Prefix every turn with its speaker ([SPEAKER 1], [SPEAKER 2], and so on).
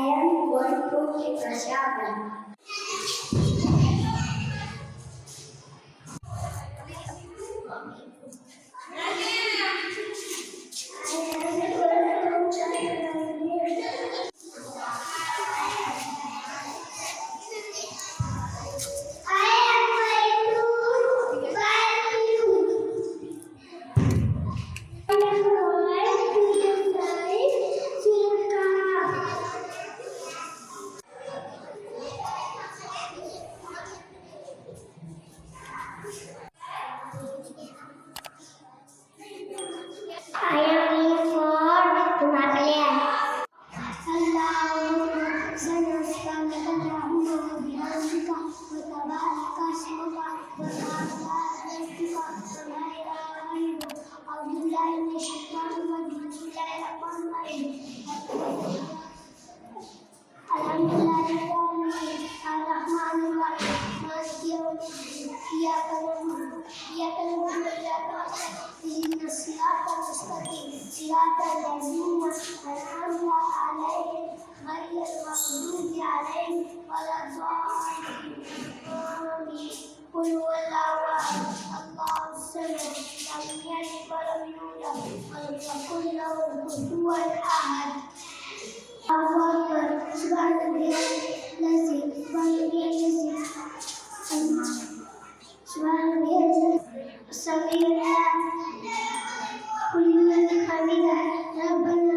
[SPEAKER 1] am going to take a shower. I am here for Himalaya. اللهم سنسألك اللهم وبحمدك وتبارك اسمك وتعالى جدك ولا إله غيرك أعوذ بالله من الشيطان الرجيم بسم الله الرحمن الرحيم الحمد لله رب العالمين الرحمن الرحيم مالك يوم الدين إياك نعبد وإياك نستعين اهدنا الصراط المستقيم صراط الذين أنعمت عليهم غير المغضوب عليهم ولا الضالين آمين قل هو الله أحد الله الصمد لم يلد ولم يولد ولم يكن له كفوا أحد الله أكبر سبحان ربي الذي سبحان ربي السميع العليم كل من حمده ربنا